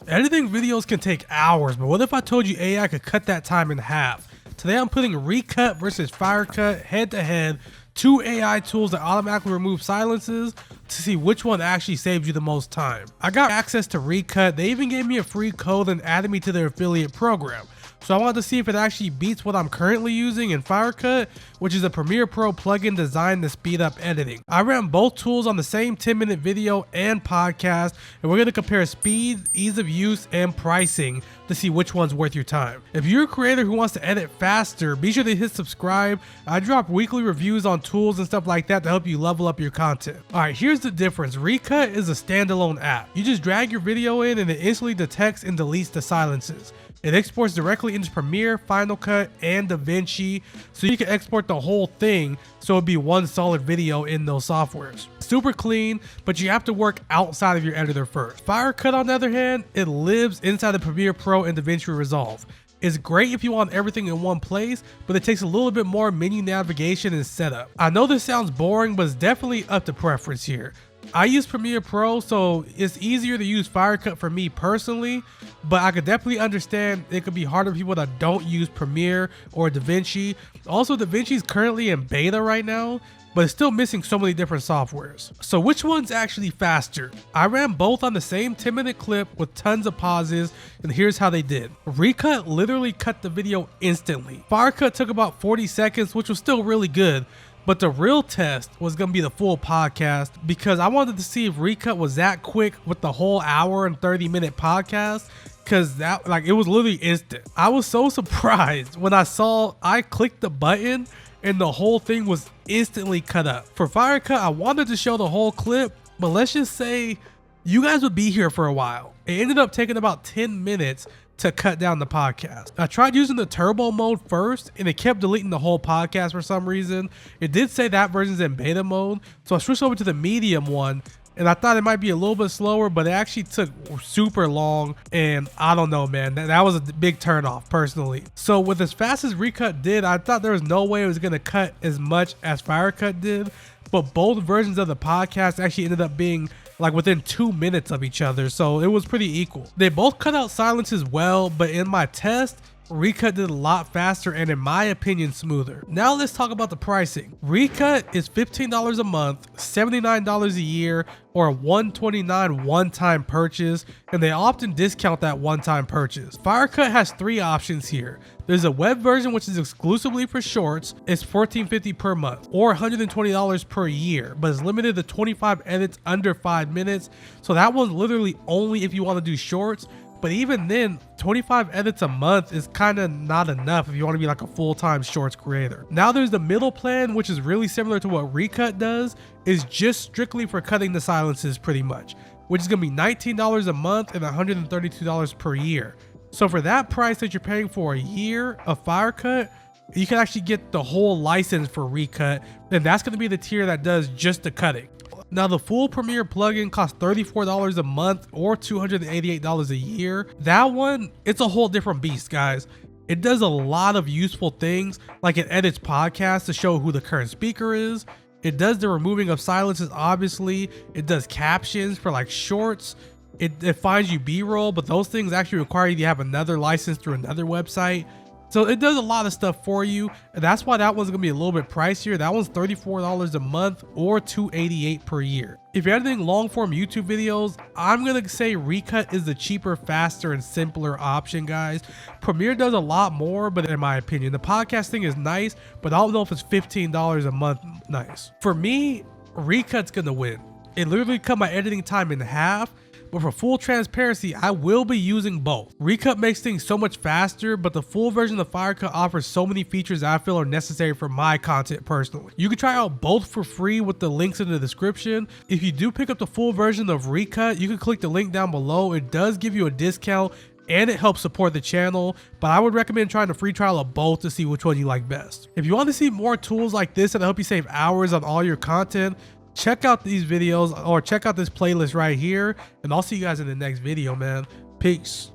Editing videos can take hours, but what if I told you AI could cut that time in half? Today I'm putting Recut versus FireCut head to head, two AI tools that automatically remove silences to see which one actually saves you the most time. I got access to Recut. They even gave me a free code and added me to their affiliate program. So I wanted to see if it actually beats what I'm currently using in FireCut, which is a Premiere Pro plugin designed to speed up editing. I ran both tools on the same 10-minute video and podcast, and we're going to compare speed, ease of use, and pricing to see which one's worth your time. If you're a creator who wants to edit faster, be sure to hit subscribe. I drop weekly reviews on tools and stuff like that to help you level up your content. Alright, here's the difference. Recut is a standalone app. You just drag your video in and it instantly detects and deletes the silences. It exports directly into Premiere, Final Cut, and DaVinci, so you can export the whole thing so it'd be one solid video in those softwares. Super clean, but you have to work outside of your editor first. FireCut, on the other hand, it lives inside the Premiere Pro and DaVinci Resolve. It's great if you want everything in one place, but it takes a little bit more menu navigation and setup. I know this sounds boring, but it's definitely up to preference here. I use Premiere Pro, so it's easier to use FireCut for me personally, but I could definitely understand it could be harder for people that don't use Premiere or DaVinci. Also, DaVinci is currently in beta right now, but it's still missing so many different softwares. So which one's actually faster? I ran both on the same 10-minute clip with tons of pauses, and here's how they did. Recut literally cut the video instantly. FireCut took about 40 seconds, which was still really good. But the real test was going to be the full podcast, because I wanted to see if Recut was that quick with the whole hour and 30-minute podcast, because that, like, it was literally instant. I was so surprised when I clicked the button and the whole thing was instantly cut up. For FireCut, I wanted to show the whole clip, but let's just say you guys would be here for a while. It ended up taking about 10 minutes to cut down the podcast. I tried using the turbo mode first and it kept deleting the whole podcast for some reason. It did say that version's in beta mode, so I switched over to the medium one and I thought it might be a little bit slower, but it actually took super long, and I don't know, man, that was a big turnoff personally. So with as fast as Recut did, I thought there was no way it was gonna cut as much as FireCut did, but both versions of the podcast actually ended up being like within 2 minutes of each other, so it was pretty equal. They both cut out silences well, but in my test, Recut did a lot faster and, in my opinion, smoother. Now let's talk about the pricing. Recut is $15 a month, $79 a year, or a $129 one-time purchase, and they often discount that one-time purchase. FireCut has 3 options here. There's a web version, which is exclusively for shorts. It's $14.50 per month or $120 per year, but it's limited to 25 edits under 5 minutes. So that one's literally only if you want to do shorts. But even then, 25 edits a month is kind of not enough if you want to be like a full-time shorts creator. Now there's the middle plan, which is really similar to what Recut does. Is just strictly for cutting the silences pretty much, which is going to be $19 a month and $132 per year. So for that price that you're paying for a year of FireCut, you can actually get the whole license for Recut, and that's going to be the tier that does just the cutting. Now the full Premiere plugin costs $34 a month or $288 a year. That one, it's a whole different beast, guys. It does a lot of useful things, like it edits podcasts to show who the current speaker is. It does the removing of silences, obviously. It does captions for like shorts. It finds you B-roll, but those things actually require you to have another license through another website. So it does a lot of stuff for you, and that's why that one's gonna be a little bit pricier. That one's $34 a month or $288 per year. If you're editing long form YouTube videos, I'm gonna say Recut is the cheaper, faster, and simpler option, guys. Premiere does a lot more, but in my opinion, the podcasting is nice, but I don't know if it's $15 a month nice. For me, Recut's gonna win. It literally cut my editing time in half. But for full transparency, I will be using both. Recut makes things so much faster, but the full version of FireCut offers so many features that I feel are necessary for my content personally. You can try out both for free with the links in the description. If you do pick up the full version of Recut, you can click the link down below. It does give you a discount and it helps support the channel, but I would recommend trying a free trial of both to see which one you like best. If you want to see more tools like this that help you save hours on all your content, check out these videos or check out this playlist right here, and I'll see you guys in the next video, man. Peace.